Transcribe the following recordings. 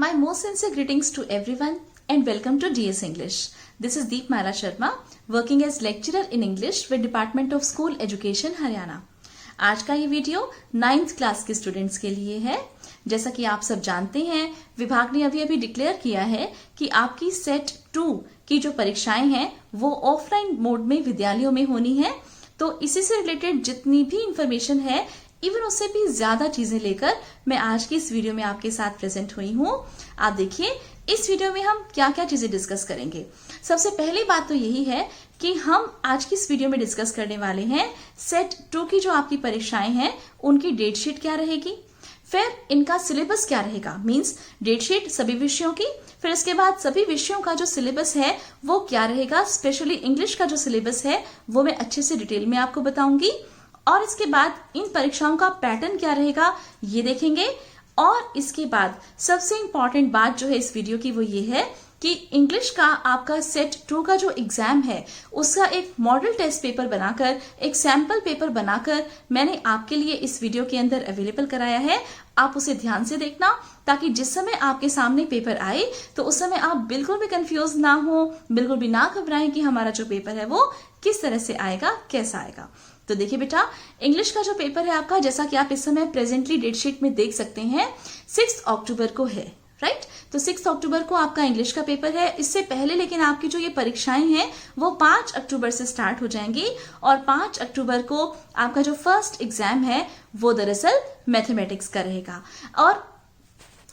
My most sincere greetings to everyone and welcome to DS English. This is Deep Mara Sharma, working as lecturer in English with Department of School Education Haryana. आज का ये video 9th class के students के लिए है। जैसा कि आप सब जानते हैं, विभाग ने अभी डिक्लेयर किया है कि आपकी सेट 2 की जो परीक्षाएं हैं वो ऑफलाइन मोड में विद्यालयों में होनी है। तो इसी से रिलेटेड जितनी भी इंफॉर्मेशन है, इवन उससे भी ज्यादा चीजें लेकर मैं आज की इस वीडियो में आपके साथ प्रेजेंट हुई हूँ। आप देखिए इस वीडियो में हम क्या क्या चीजें डिस्कस करेंगे। सबसे पहली बात तो यही है कि हम आज की इस वीडियो में डिस्कस करने वाले हैं सेट 2 की जो आपकी परीक्षाएं हैं उनकी डेट शीट क्या रहेगी, फिर इनका सिलेबस क्या रहेगा, मींस डेट शीट सभी विषयों की, फिर इसके बाद सभी विषयों का जो सिलेबस है वो क्या रहेगा, स्पेशली इंग्लिश का जो सिलेबस है वो मैं अच्छे से डिटेल में आपको बताऊंगी। और इसके बाद इन परीक्षाओं का पैटर्न क्या रहेगा ये देखेंगे। और इसके बाद सबसे इंपॉर्टेंट बात जो है इस वीडियो की वो ये है कि इंग्लिश का आपका सेट 2 का जो एग्जाम है उसका एक मॉडल टेस्ट पेपर बनाकर, एक सैंपल पेपर बनाकर मैंने आपके लिए इस वीडियो के अंदर अवेलेबल कराया है। आप उसे ध्यान से देखना ताकि जिस समय आपके सामने पेपर आए तो उस समय आप बिल्कुल भी कंफ्यूज ना हो, बिल्कुल भी ना घबराएं कि हमारा जो पेपर है वो किस तरह से आएगा, कैसा आएगा। तो देखिए बेटा, इंग्लिश का जो पेपर है आपका, जैसा कि आप इस समय प्रेजेंटली डेट शीट में देख सकते हैं, 6 अक्टूबर को है, राइट। तो 6 अक्टूबर को आपका इंग्लिश का पेपर है। इससे पहले लेकिन आपकी जो ये परीक्षाएं हैं वो 5 अक्टूबर से स्टार्ट हो जाएंगी और 5 अक्टूबर को आपका जो फर्स्ट एग्जाम है वो दरअसल मैथमेटिक्स का रहेगा। और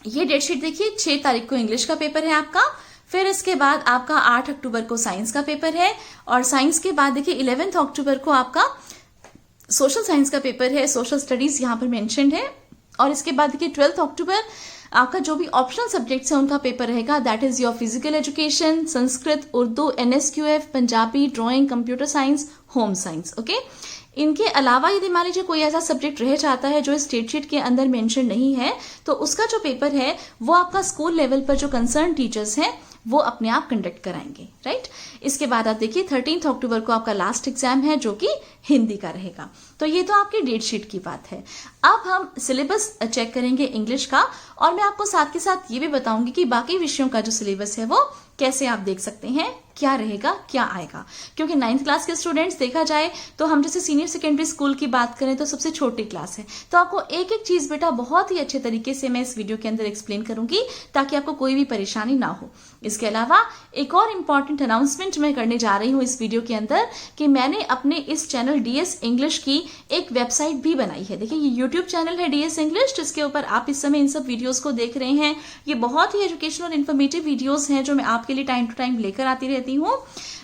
ये डेट शीट देखिए, 6 तारीख को इंग्लिश का पेपर है आपका, फिर इसके बाद आपका 8 अक्टूबर को साइंस का पेपर है, और साइंस के बाद देखिए 11 अक्टूबर को आपका सोशल साइंस का पेपर है, सोशल स्टडीज यहाँ पर मेंशन्ड है। और इसके बाद देखिए 12 अक्टूबर आपका जो भी ऑप्शनल सब्जेक्ट्स है उनका पेपर रहेगा, that is your physical education, Sanskrit, Urdu, NSQF, Punjabi, drawing, computer science, home science. Okay, इनके अलावा यदि मान लीजिए कोई ऐसा सब्जेक्ट रह जाता है जो स्टेट शीट के अंदर मेंशन नहीं है तो उसका जो पेपर है वो आपका स्कूल लेवल पर जो कंसर्न टीचर्स हैं वो अपने आप कंडक्ट कराएंगे, राइट। इसके बाद आप देखिए 13 अक्टूबर को आपका लास्ट एग्जाम है जो कि हिंदी का रहेगा। तो ये तो आपकी डेट शीट की बात है। अब हम सिलेबस चेक करेंगे इंग्लिश का, और मैं आपको साथ के साथ ये भी बताऊंगी कि बाकी विषयों का जो सिलेबस है वो कैसे आप देख सकते हैं, क्या रहेगा, क्या आएगा। क्योंकि 9th क्लास के स्टूडेंट्स देखा जाए तो हम जैसे सीनियर सेकेंडरी स्कूल की बात करें तो सबसे छोटी क्लास है, तो आपको एक एक चीज बेटा बहुत ही अच्छे तरीके से मैं इस वीडियो के अंदर एक्सप्लेन करूंगी ताकि आपको कोई भी परेशानी ना हो। इसके अलावा एक और इम्पॉर्टेंट अनाउंसमेंट मैं करने जा रही हूँ इस वीडियो के अंदर कि मैंने अपने इस चैनल DS इंग्लिश की एक वेबसाइट भी बनाई है। देखिए ये यूट्यूब चैनल है DS इंग्लिश, जिसके ऊपर आप इस समय इन सब वीडियोस को देख रहे हैं। ये बहुत ही एजुकेशनल और इन्फॉर्मेटिव वीडियोस हैं जो मैं आपके लिए टाइम टू टाइम लेकर आती रहती हूँ।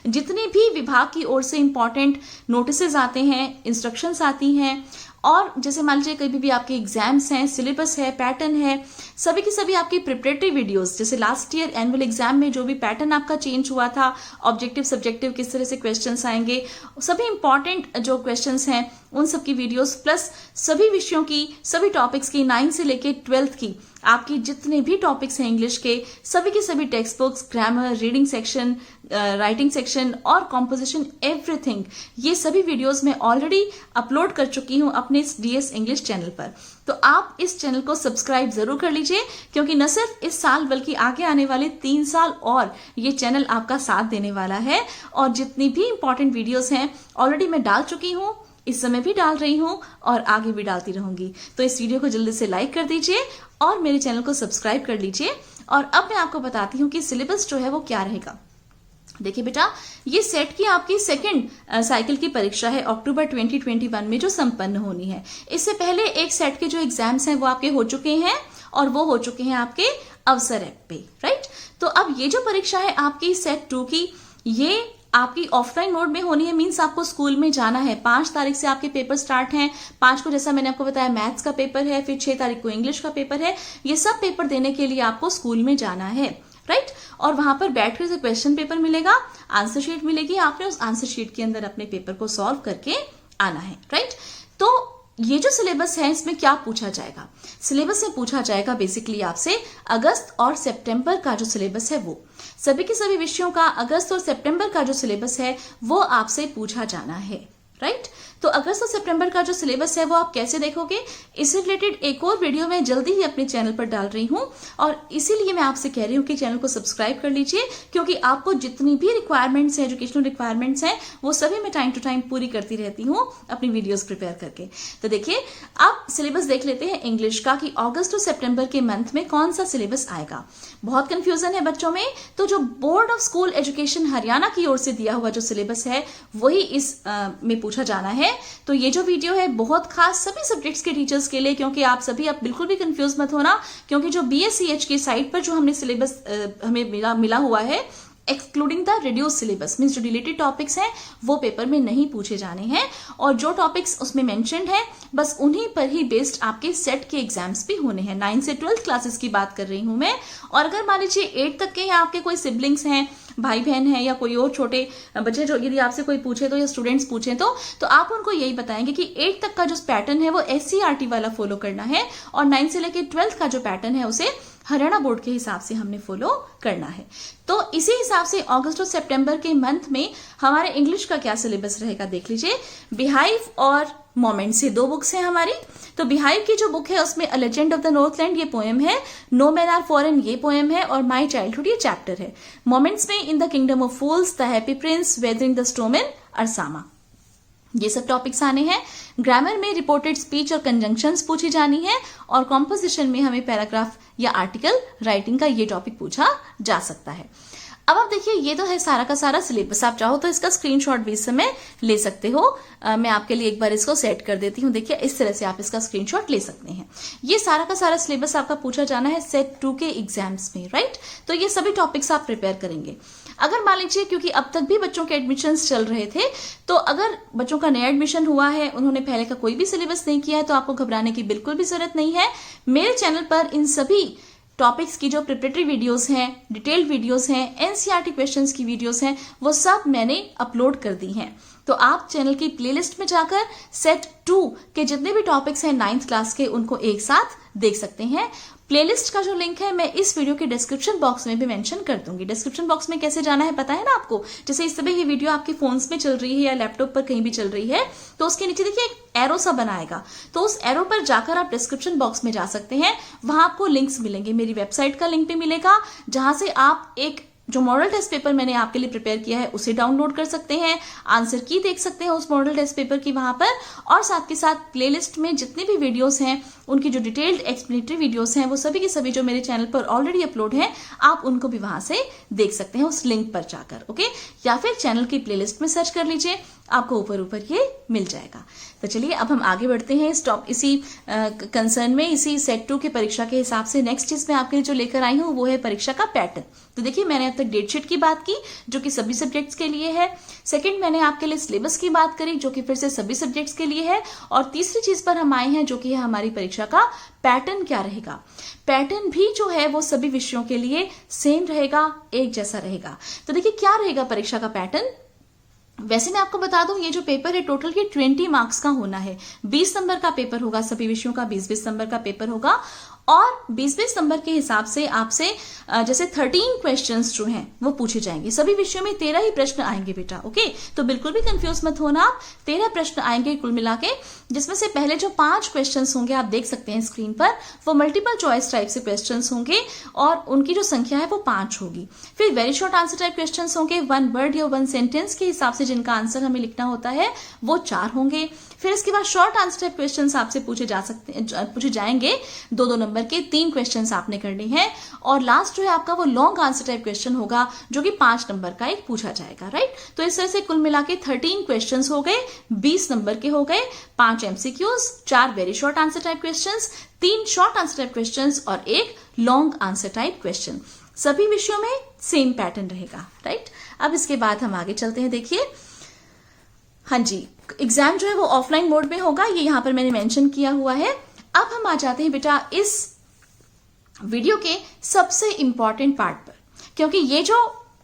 जितने भी विभाग की ओर से इंपॉर्टेंट नोटिसेज आते हैं, इंस्ट्रक्शंस आती हैं, और जैसे मान लीजिए कभी भी आपके एग्जाम्स हैं, सिलेबस है, पैटर्न है, सभी की सभी आपकी प्रिपरेटरी वीडियोस, जैसे लास्ट ईयर एनुअल एग्जाम में जो भी पैटर्न आपका चेंज हुआ था, ऑब्जेक्टिव सब्जेक्टिव किस तरह से क्वेश्चंस आएंगे, सभी इंपॉर्टेंट जो क्वेश्चंस हैं उन सब की वीडियोस, प्लस सभी विषयों की, सभी टॉपिक्स की, 9 से लेके 12th की आपकी जितने भी टॉपिक्स हैं इंग्लिश के, सभी के सभी text books, grammar, reading section, writing section और कॉम्पोजिशन, एवरीथिंग, ये सभी वीडियोस मैं ऑलरेडी अपलोड कर चुकी हूं अपने इस DS इंग्लिश चैनल पर। तो आप इस चैनल को सब्सक्राइब जरूर कर लीजिए, क्योंकि न सिर्फ इस साल बल्कि आगे आने वाले 3 साल और ये चैनल आपका साथ देने वाला है। और जितनी भी इंपॉर्टेंट वीडियोस हैं ऑलरेडी मैं डाल चुकी हूँ, इस समय भी डाल रही हूँ और आगे भी डालती रहूंगी। तो इस वीडियो को जल्दी से लाइक कर दीजिए और मेरे चैनल को सब्सक्राइब कर लीजिए। और अब मैं आपको बताती हूँ कि सिलेबस जो है वो क्या रहेगा। देखिए बेटा, ये सेट की आपकी सेकंड साइकिल की परीक्षा है अक्टूबर 2021 में जो संपन्न होनी है। इससे पहले एक सेट के जो एग्जाम्स हैं वो आपके हो चुके हैं और वो हो चुके हैं आपके अवसर ऐप पे, राइट। तो अब ये जो परीक्षा है आपकी सेट 2 की, ये आपकी ऑफलाइन मोड में होनी है, मींस आपको स्कूल में जाना है। 5 तारीख से आपके पेपर स्टार्ट हैं। 5 को जैसा मैंने आपको बताया मैथ्स का पेपर है, फिर 6 तारीख को इंग्लिश का पेपर है। ये सब पेपर देने के लिए आपको स्कूल में जाना है, राइट। और वहां पर बैठकर से क्वेश्चन पेपर मिलेगा, आंसर शीट मिलेगी, आपने उस आंसर शीट के अंदर अपने पेपर को सॉल्व करके आना है, राइट। तो ये जो सिलेबस है इसमें क्या पूछा जाएगा, सिलेबस में पूछा जाएगा बेसिकली आपसे अगस्त और सितंबर का जो सिलेबस है वो, सभी के सभी विषयों का अगस्त और सितंबर का जो सिलेबस है वो आपसे पूछा जाना है, राइट। तो अगस्त और सितंबर का जो सिलेबस है वो आप कैसे देखोगे, इससे रिलेटेड एक और वीडियो मैं जल्दी ही अपने चैनल पर डाल रही हूँ और इसीलिए मैं आपसे कह रही हूँ कि चैनल को सब्सक्राइब कर लीजिए, क्योंकि आपको जितनी भी रिक्वायरमेंट्स हैं, एजुकेशनल रिक्वायरमेंट्स हैं, वो सभी मैं टाइम टू टाइम पूरी करती रहती हूँ अपनी वीडियोस प्रिपेयर करके। तो देखिए अब सिलेबस देख लेते हैं इंग्लिश का कि अगस्त और सितंबर के मंथ में कौन सा सिलेबस आएगा। बहुत कंफ्यूजन है बच्चों में, तो जो board of school education Haryana की ओर से दिया हुआ जो सिलेबस है वही इस में पूछा जाना है। तो ये जो वीडियो है बहुत खास सभी सब्जेक्ट्स के टीचर्स के लिए, क्योंकि आप सभी अब बिल्कुल भी कंफ्यूज मत होना, क्योंकि जो BSCH की साइट पर जो हमने सिलेबस हमें मिला हुआ है excluding the reduce syllabus, means जो डिलीटेड टॉपिक्स हैं वो पेपर में नहीं पूछे जाने हैं, और जो टॉपिक्स उसमें मेंशन्ड है बस उन्हीं पर ही बेस्ड आपके सेट के एग्जाम्स भी होने हैं। 9 से 12 क्लासेस की बात कर रही हूं मैं। और अगर मान लीजिए 8 तक के आपके कोई सिबलिंग्स हैं, भाई बहन है या कोई और छोटे बच्चे, जो यदि आपसे कोई पूछे तो या स्टूडेंट्स पूछे तो आप उनको यही बताएंगे कि 8 तक का जो पैटर्न है वो SCERT वाला फॉलो करना है, और 9 से लेकर 12 का जो पैटर्न है उसे हरियाणा बोर्ड के हिसाब से हमने फॉलो करना है। तो इसी हिसाब से अगस्त और सितंबर के मंथ में हमारे इंग्लिश का क्या सिलेबस रहेगा देख लीजिए। बिहाइव और मोमेंट से 2 बुक्स हैं हमारी। तो बिहाइव की जो बुक है उसमें a legend of the Northland ये पोएम है, नो मैन आर फॉरेन ये पोएम है, और माई चाइल्डहुड ये चैप्टर है। मोमेंट्स में in the kingdom of fools, the happy prince, weathering the storm in Ersama, ये सब टॉपिक्स आने हैं। ग्रामर में रिपोर्टेड स्पीच और कंजंक्शंस पूछी जानी है, और कॉम्पोजिशन में हमें पैराग्राफ या आर्टिकल राइटिंग का ये टॉपिक पूछा जा सकता है। अब आप देखिए ये तो है सारा का सारा सिलेबस। आप चाहो तो इसका स्क्रीनशॉट भी इस समय ले सकते हो। मैं आपके लिए एक बार इसको सेट कर देती हूँ। देखिए इस तरह से आप इसका स्क्रीनशॉट ले सकते हैं। ये सारा का सारा सिलेबस आपका पूछा जाना है सेट 2 के एग्जाम्स में, राइट। तो ये सभी टॉपिक्स आप प्रिपेयर करेंगे। अगर मान लीजिए क्योंकि अब तक भी बच्चों के एडमिशन्स चल रहे थे, तो अगर बच्चों का नया एडमिशन हुआ है, उन्होंने पहले का कोई भी सिलेबस नहीं किया है, तो आपको घबराने की बिल्कुल भी जरूरत नहीं है। मेरे चैनल पर इन सभी टॉपिक्स की जो प्रिपरेटरी वीडियोस हैं, डिटेल्ड वीडियोस हैं, NCERT क्वेश्चंस की वीडियोस हैं, वो सब मैंने अपलोड कर दी हैं। तो आप चैनल की प्लेलिस्ट में जाकर सेट 2 के जितने भी टॉपिक्स हैं 9th क्लास के, उनको एक साथ देख सकते हैं। प्लेलिस्ट का जो लिंक है मैं इस वीडियो के डिस्क्रिप्शन बॉक्स में भी मेंशन कर दूंगी। डिस्क्रिप्शन बॉक्स में कैसे जाना है पता है ना आपको। जैसे इस समय ये वीडियो आपके फोन्स में चल रही है या लैपटॉप पर कहीं भी चल रही है, तो उसके नीचे देखिए एक एरो सा बनाएगा, तो उस एरो पर जाकर आप डिस्क्रिप्शन बॉक्स में जा सकते हैं। वहां आपको लिंक्स मिलेंगे। मेरी वेबसाइट का लिंक भी मिलेगा, जहां से आप एक जो मॉडल टेस्ट पेपर मैंने आपके लिए प्रिपेयर किया है उसे डाउनलोड कर सकते हैं, आंसर की देख सकते हैं उस मॉडल टेस्ट पेपर की वहां पर, और साथ के साथ प्लेलिस्ट में जितने भी वीडियोस हैं उनकी जो डिटेल्ड एक्सप्लेनेटरी वीडियोस हैं वो सभी के सभी जो मेरे चैनल पर ऑलरेडी अपलोड हैं, आप उनको भी वहां से देख सकते हैं उस लिंक पर जाकर, ओके। या फिर चैनल की प्लेलिस्ट में सर्च कर लीजिए, आपको ऊपर ये मिल जाएगा। तो चलिए अब हम आगे बढ़ते हैं इसी कंसर्न में, इसी सेट 2 की परीक्षा के हिसाब से। नेक्स्ट चीज मैं आपके लिए जो लेकर आई हूँ वो है परीक्षा का पैटर्न। तो देखिए मैंने अब तक डेटशीट की बात की जो कि सभी सब्जेक्ट्स के लिए है। सेकंड मैंने आपके लिए सिलेबस की बात करी जो कि फिर से सभी सब्जेक्ट्स के लिए है। और तीसरी चीज पर हम आए हैं जो कि है हमारी परीक्षा का पैटर्न क्या रहेगा। पैटर्न भी जो है वो सभी विषयों के लिए सेम रहेगा, एक जैसा रहेगा। तो देखिए क्या रहेगा परीक्षा का पैटर्न। वैसे मैं आपको बता दूं ये जो पेपर है टोटल ये 20 मार्क्स का होना है। 20 नंबर का पेपर होगा, सभी विषयों का 20-20 नंबर का पेपर होगा। और 20-20 नंबर के हिसाब से आपसे जैसे 13 क्वेश्चंस जो हैं वो पूछे जाएंगे। सभी विषयों में 13 ही प्रश्न आएंगे बेटा, ओके। तो बिल्कुल भी कंफ्यूज मत होना, 13 प्रश्न आएंगे कुल मिला के, जिसमें से पहले जो 5 क्वेश्चंस होंगे आप देख सकते हैं स्क्रीन पर, वो मल्टीपल चॉइस टाइप से क्वेश्चंस होंगे और उनकी जो संख्या है वो 5 होगी। फिर very short answer type questions होंगे, 1 वर्ड या 1 सेंटेंस के हिसाब से जिनका आंसर हमें लिखना होता है वो 4 होंगे। फिर इसके बाद शॉर्ट आंसर टाइप क्वेश्चंस आपसे पूछे जाएंगे 2-2 नंबर के, 3 क्वेश्चंस आपने करने हैं। और लास्ट जो है आपका वो लॉन्ग आंसर टाइप क्वेश्चन होगा जो कि 5 नंबर का एक पूछा जाएगा, राइट। तो इस तरह से कुल मिला के 13 क्वेश्चंस हो गए, 20 नंबर के हो गए, 5 MCQs, 4 very short answer type questions, 3 short answer type questions और 1 लॉन्ग आंसर टाइप क्वेश्चन। सभी विषयों में सेम पैटर्न रहेगा, राइट। अब इसके बाद हम आगे चलते हैं। देखिए हाँ जी, एग्जाम जो है वो ऑफलाइन मोड में होगा, ये यहां पर मैंने मेंशन किया हुआ है। अब हम आ जाते हैं बेटा इस वीडियो के सबसे इंपॉर्टेंट पार्ट पर, क्योंकि ये जो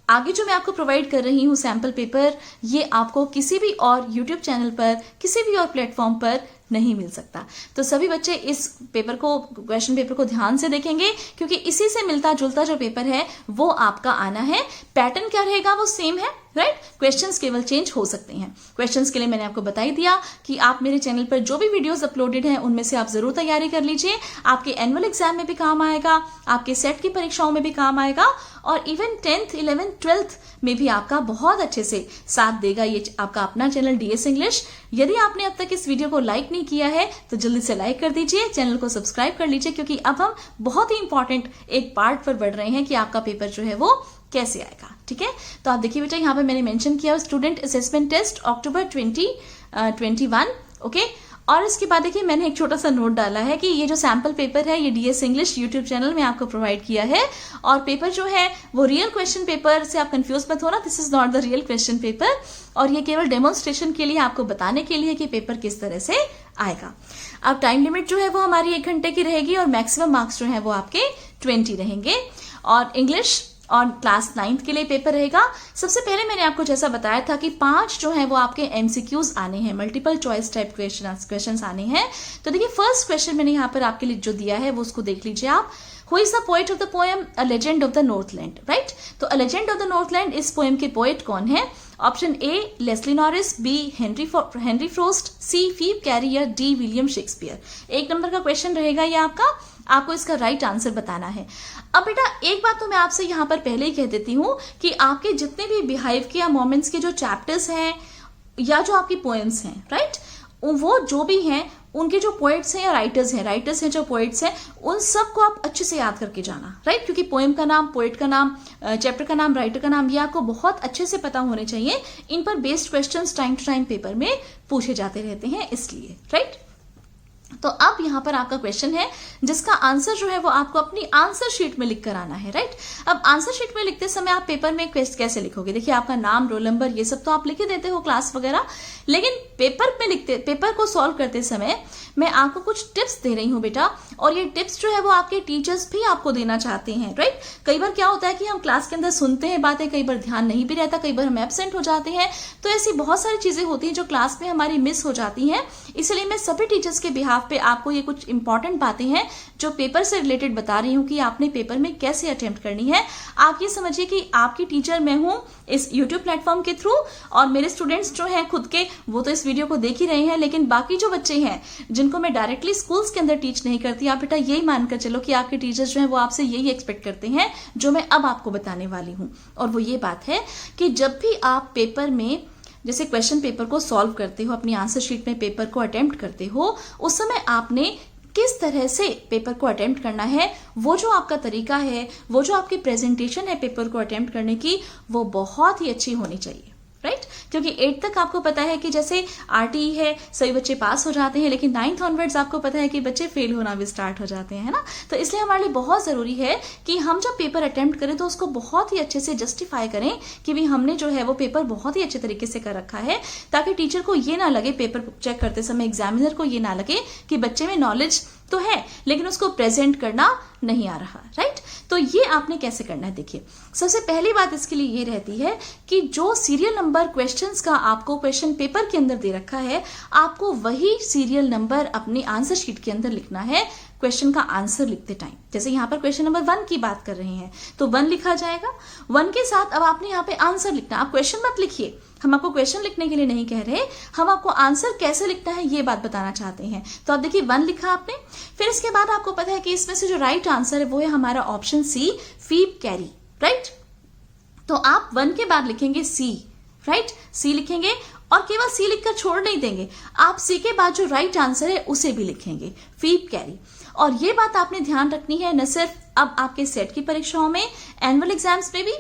आगे जो मैं आपको प्रोवाइड कर रही हूं सैंपल पेपर, ये आपको किसी भी और यूट्यूब चैनल पर, किसी भी और प्लेटफॉर्म पर नहीं मिल सकता। तो सभी बच्चे इस पेपर को, क्वेश्चन पेपर को ध्यान से देखेंगे, क्योंकि इसी से मिलता जुलता जो पेपर है वो आपका आना है। पैटर्न क्या रहेगा, वो सेम है, राइट। क्वेश्चंस केवल चेंज हो सकते हैं। क्वेश्चंस के लिए मैंने आपको बता ही दिया कि आप मेरे चैनल पर जो भी वीडियोस अपलोडेड हैं उनमें से आप जरूर तैयारी कर लीजिए। आपके एनुअल एग्जाम में भी काम आएगा, आपके सेट की परीक्षाओं में भी काम आएगा, और इवन 10th, 11th, 12th में भी आपका बहुत अच्छे से साथ देगा ये आपका अपना चैनल DS इंग्लिश। यदि आपने अब तक इस वीडियो को लाइक नहीं किया है तो जल्दी से लाइक कर दीजिए, चैनल को सब्सक्राइब कर लीजिए, क्योंकि अब हम बहुत ही इंपॉर्टेंट एक पार्ट पर बढ़ रहे हैं कि आपका पेपर जो है वो कैसे आएगा। ठीक है, तो आप देखिए बेटा, यहाँ पे मैंने मेंशन किया स्टूडेंट असेसमेंट टेस्ट अक्टूबर 2021, ओके। और इसके बाद देखिए मैंने एक छोटा सा नोट डाला है कि ये जो सैम्पल पेपर है ये DS इंग्लिश यूट्यूब चैनल में आपको प्रोवाइड किया है, और पेपर जो है वो रियल क्वेश्चन पेपर से आप कंफ्यूज मत होना, this is not the real question paper, और ये केवल डेमोन्स्ट्रेशन के लिए, आपको बताने के लिए कि पेपर किस तरह से आएगा। अब टाइम लिमिट जो है वो हमारी 1 घंटे की रहेगी, और मैक्सिमम मार्क्स जो है वो आपके 20 रहेंगे। और इंग्लिश और क्लास 9th के लिए पेपर रहेगा। सबसे पहले मैंने आपको जैसा बताया था कि 5 जो है वो आपके MCQs आने हैं, मल्टीपल चॉइस टाइप क्वेश्चंस आने हैं। तो देखिए फर्स्ट क्वेश्चन मैंने यहाँ पर आपके लिए जो दिया है वो उसको देख लीजिए आप। Who is the poet of the poem A Legend of the Northland, right? तो A Legend of the Northland इस पोएम के पोएट कौन है? Option A Leslie Norris, B Henry Frost, C Phoebe Cary, या D विलियम शेक्सपियर। 1 नंबर का question रहेगा ये आपका, आपको इसका राइट आंसर बताना है। अब बेटा एक बात तो मैं आपसे यहाँ पर पहले ही कह देती हूँ कि आपके जितने भी बिहाइव के या मोमेंट्स के जो चैप्टर्स हैं या जो आपकी पोएम्स हैं, राइट, वो जो भी हैं उनके जो पोएट्स हैं या राइटर्स हैं जो पोएट्स हैं, उन सबको आप अच्छे से याद करके जाना, राइट, क्योंकि पोएम का नाम, पोएट का नाम, चैप्टर का नाम, राइटर का नाम, ये आपको बहुत अच्छे से पता होने चाहिए। इन पर based questions time to time paper में पूछे जाते रहते हैं, इसलिए, राइट। तो अब यहाँ पर आपका क्वेश्चन है जिसका आंसर जो है वो आपको अपनी आंसर शीट में लिख कर आना है, राइट। अब आंसर शीट में लिखते समय आप पेपर में कैसे लिखोगे? देखिए आपका नाम, रोल नंबर, ये सब तो आप लिख ही देते हो, क्लास वगैरह, लेकिन पेपर को सॉल्व करते समय मैं आपको कुछ टिप्स दे रही हूँ बेटा, और ये टिप्स जो है वो आपके टीचर्स भी आपको देना चाहते हैं, राइट। कई बार क्या होता है कि हम क्लास के अंदर सुनते हैं बातें, कई बार ध्यान नहीं भी रहता, कई बार हम एब्सेंट हो जाते हैं, तो ऐसी बहुत सारी चीजें होती हैं जो क्लास में हमारी मिस हो जाती हैं। इसलिए मैं सभी टीचर्स के बिहाफ पे आपको ये कुछ इंपॉर्टेंट बातें हैं जो पेपर से रिलेटेड बता रही हूँ कि आपने पेपर में कैसे अटेम्प्ट करनी है। आप ये समझिए कि आपकी टीचर मैं हूँ इस यूट्यूब प्लेटफॉर्म के थ्रू, और मेरे स्टूडेंट्स जो हैं खुद के, वो तो इस वीडियो को देख ही रहे हैं, लेकिन बाकी जो बच्चे हैं जिनको मैं डायरेक्टली स्कूल्स के अंदर टीच नहीं करती, आप बेटा यही मानकर चलो कि आपके टीचर्स जो हैं वो आपसे यही एक्सपेक्ट करते हैं जो मैं अब आपको बताने वाली हूँ। और वो ये बात है कि जब भी आप पेपर में जैसे क्वेश्चन पेपर को सॉल्व करते हो, अपनी आंसर शीट में पेपर को अटेम्प्ट करते हो, उस समय आपने किस तरह से पेपर को अटेम्प्ट करना है, वो जो आपका तरीका है, वो जो आपकी प्रेजेंटेशन है पेपर को अटेम्प्ट करने की, वो बहुत ही अच्छी होनी चाहिए, राइट। क्योंकि 8 तक आपको पता है कि जैसे RTE है, सभी बच्चे पास हो जाते हैं, लेकिन 9th ऑनवर्ड्स आपको पता है कि बच्चे फेल होना भी स्टार्ट हो जाते हैं, है ना। तो इसलिए हमारे लिए बहुत जरूरी है कि हम जब पेपर अटेम्प्ट करें तो उसको बहुत ही अच्छे से जस्टिफाई करें कि भी हमने जो है वो पेपर बहुत ही अच्छे तरीके से कर रखा है, ताकि टीचर को ये ना लगे, पेपर चेक करते समय एग्जामिनर को ये ना लगे कि बच्चे में नॉलेज तो है लेकिन उसको प्रेजेंट करना नहीं आ रहा, राइट। तो ये आपने कैसे करना है, देखिए सबसे पहली बात इसके लिए ये रहती है कि जो सीरियल नंबर क्वेश्चंस का आपको क्वेश्चन पेपर के अंदर दे रखा है, आपको वही सीरियल नंबर अपनी आंसर शीट के अंदर लिखना है क्वेश्चन का आंसर लिखते टाइम। जैसे यहाँ पर क्वेश्चन नंबर 1 की बात कर रहे हैं तो 1 लिखा जाएगा, 1 के साथ अब आपने यहाँ पे आंसर लिखना। आप क्वेश्चन मत लिखिए, हम आपको क्वेश्चन लिखने के लिए नहीं कह रहे, हम आपको आंसर कैसे लिखना है ये बात बताना चाहते हैं। तो आप देखिए 1 लिखा आपने, फिर इसके बाद आपको पता है कि इसमें से जो राइट आंसर है वो है हमारा option C Phoebe carry, right. तो आप 1 के बाद लिखेंगे C, राइट, C लिखेंगे, और केवल C लिखकर छोड़ नहीं देंगे, आप C के बाद जो राइट आंसर है उसे भी लिखेंगे, फीब कैरी। और ये बात आपने ध्यान रखनी है न सिर्फ अब आपके सेट की परीक्षाओं में, एनुअल एग्जाम्स में भी,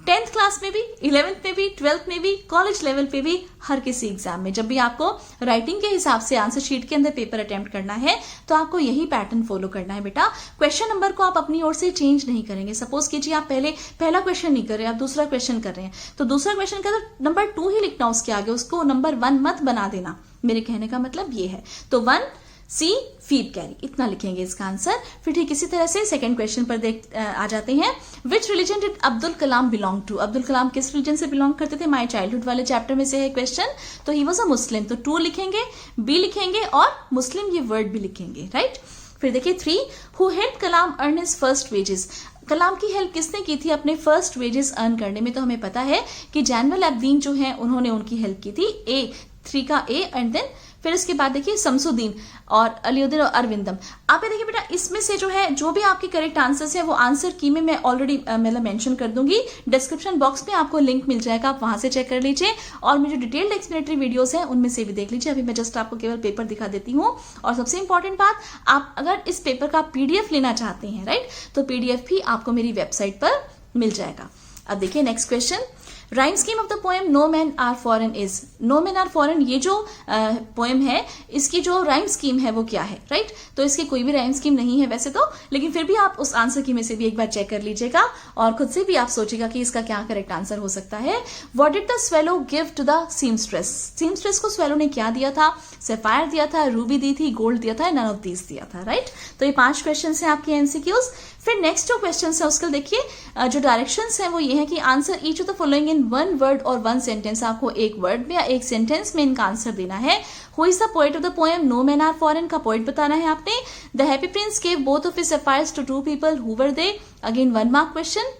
10th क्लास में भी, 11th में भी, 12th में भी, कॉलेज लेवल पे भी, हर किसी एग्जाम में जब भी आपको राइटिंग के हिसाब से आंसर शीट के अंदर पेपर अटेम्प्ट करना है तो आपको यही पैटर्न फॉलो करना है बेटा। क्वेश्चन नंबर को आप अपनी ओर से चेंज नहीं करेंगे। सपोज कीजिए आप पहला क्वेश्चन नहीं कर रहे, आप दूसरा क्वेश्चन कर रहे हैं, तो दूसरा क्वेश्चन का तो नंबर 2 ही लिखना उसके आगे, उसको नंबर 1 मत बना देना, मेरे कहने का मतलब ये है। तो 1 सी फीड कैरी, इतना लिखेंगे इसका आंसर। फिर ठीक इसी तरह से सेकंड क्वेश्चन पर आ जाते हैं। Which religion did Abdul Kalam belong to? Abdul Kalam किस रिलीजन से बिलोंग करते थे? माई चाइल्डहुड वाले चैप्टर में से है क्वेश्चन। तो ही वॉज अ मुस्लिम, तो टू लिखेंगे, बी लिखेंगे और मुस्लिम ये वर्ड भी लिखेंगे, राइट। फिर देखिए 3, who help Kalam earn his first wages? Kalam की हेल्प किसने की थी अपने फर्स्ट वेजेस अर्न करने में? तो हमें पता है कि जैनुअल एब्दीन जो है उन्होंने उनकी हेल्प की थी। ए, 3 का ए, एंड देन फिर इसके बाद देखिए शमसुद्दीन और अलीउद्दीन और अरविंदम। आप ये देखिए बेटा, इसमें से जो है जो भी आपके करेक्ट आंसर्स है वो आंसर की में मैं ऑलरेडी मतलब मेंशन कर दूंगी। डिस्क्रिप्शन बॉक्स में आपको लिंक मिल जाएगा, आप वहां से चेक कर लीजिए। और मेरे जो डिटेल्ड एक्सप्लेनेटरी वीडियोस हैं उनमें से भी देख लीजिए। अभी मैं जस्ट आपको केवल पेपर दिखा देती हूँ। और सबसे इंपॉर्टेंट बात, आप अगर इस पेपर का पीडीएफ लेना चाहते हैं, राइट, तो पीडीएफ भी आपको मेरी वेबसाइट पर मिल जाएगा। अब देखिए next question, rhyme scheme of the poem no man are foreign is? No man are foreign ये जो पोएम है, इसकी जो राइम स्कीम है वो क्या है, राइट। तो इसकी कोई भी राइम स्कीम नहीं है वैसे तो, लेकिन फिर भी आप उस आंसर की में से भी एक बार चेक कर लीजिएगा और खुद से भी आप सोचिएगा कि इसका क्या करेक्ट आंसर हो सकता है। What did the swallow give to the seamstress? Seamstress को स्वेलो ने क्या दिया था? सैफायर दिया था, रूबी दी थी, गोल्ड दिया था, नन ऑफ दीज दिया था, राइट। तो ये 5 क्वेश्चन है आपके एमसीक्यूज। फिर नेक्स्ट जो क्वेश्चन है उसके देखिए जो डायरेक्शंस हैं वो ये है कि answer each of the following in 1 word और 1 सेंटेंस। आपको एक वर्ड में या एक सेंटेंस में इनका आंसर देना है। Who is the poet of the poem no man are foreign का पोएट बताना है आपने। The happy prince gave both of his sapphires to 2 people, who were they? Again 1 mark question.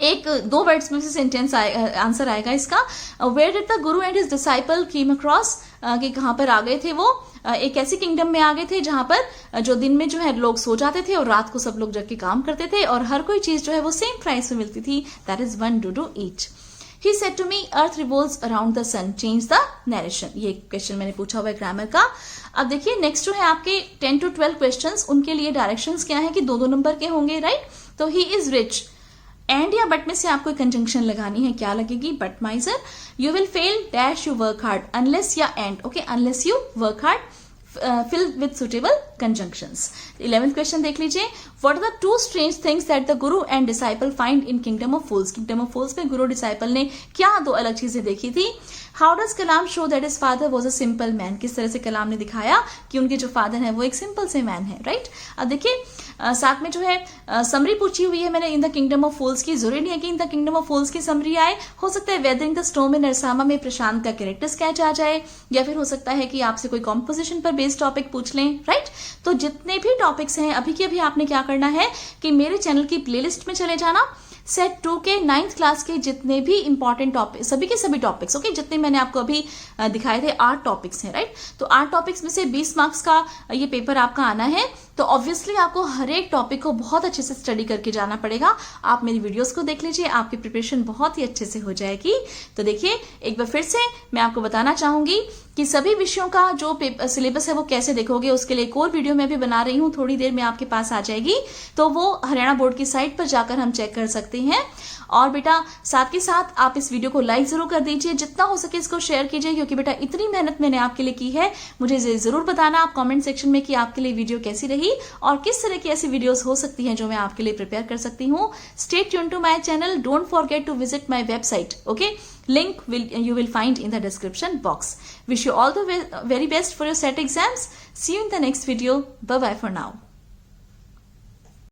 एक 2 वर्ड्स में से सेंटेंस आंसर आएगा इसका। Where did the guru and his disciple came across? कि कहां पर आ गए थे वो? एक ऐसी किंगडम में आ गए थे जहां पर जो दिन में जो है लोग सो जाते थे और रात को सब लोग जग के काम करते थे और हर कोई चीज जो है वो सेम प्राइस में मिलती थी। दैट इज 1 डूडू each. He said to me, Earth revolves around the sun. Change the narration. ये क्वेश्चन मैंने पूछा हुआ है ग्रामर का। अब देखिए नेक्स्ट जो है आपके 10 to 12 क्वेश्चंस, उनके लिए डायरेक्शंस क्या है कि 2-2 नंबर के होंगे, राइट। तो ही इज रिच, एंड या बट में से आपको कंजंक्शन लगानी है। क्या लगेगी? But miser. You will fail dash you work hard, unless या and, okay, unless you work hard, fill with suitable conjunctions. 11th question देख लीजिए। What are the 2 strange things that the guru and disciple find in Kingdom of Fools? Kingdom of Fools में गुरु disciple ने क्या 2 अलग चीजें देखी थी? How does Kalam show that his father was a simple man? किस तरह से कलाम ने दिखाया कि उनके जो फादर है वो एक सिंपल से मैन है, राइट। अब देखिए साथ में जो है समरी पूछी हुई है मैंने इन द किंगडम ऑफ फूल्स की। जरूरी नहीं है कि इन द किंगडम ऑफ फूल्स की समरी आए, हो सकता है वेदरिंग द स्टॉर्म इन नरसामा में प्रशांत का कैरेक्टर स्केच आ जाए, या फिर हो सकता है कि आपसे कोई कॉम्पोजिशन पर बेस्ड टॉपिक पूछ लें, राइट। तो जितने भी टॉपिक्स हैं अभी के अभी आपने क्या करना है कि मेरे चैनल की प्लेलिस्ट में चले जाना। सेट 2 के 9th क्लास के जितने भी इंपॉर्टेंट टॉपिक, सभी के सभी टॉपिक्स, ओके, जितने मैंने आपको अभी दिखाए थे 8 टॉपिक्स हैं, राइट। तो 8 टॉपिक्स में से 20 मार्क्स का ये पेपर आपका आना है। तो ऑब्वियसली आपको हर एक टॉपिक को बहुत अच्छे से स्टडी करके जाना पड़ेगा। आप मेरी वीडियोस को देख लीजिए, आपकी प्रिपरेशन बहुत ही अच्छे से हो जाएगी। तो देखिए एक बार फिर से मैं आपको बताना चाहूंगी कि सभी विषयों का जो सिलेबस है वो कैसे देखोगे, उसके लिए एक और वीडियो मैं भी बना रही हूँ, थोड़ी देर में आपके पास आ जाएगी। तो वो हरियाणा बोर्ड की साइट पर जाकर हम चेक कर सकते हैं। और बेटा साथ के साथ आप इस वीडियो को लाइक जरूर कर दीजिए, जितना हो सके इसको शेयर कीजिए, क्योंकि बेटा इतनी मेहनत मैंने आपके लिए की है। मुझे जरूर बताना आप कमेंट सेक्शन में कि आपके लिए वीडियो कैसी रही और किस तरह की ऐसी वीडियोस हो सकती हैं जो मैं आपके लिए प्रिपेयर कर सकती हूँ। Stay tune to my channel, don't forget to visit my website, okay, link you will find in the description box. Wish you all the very best for your set exams. See you in the next video. Bye bye for now.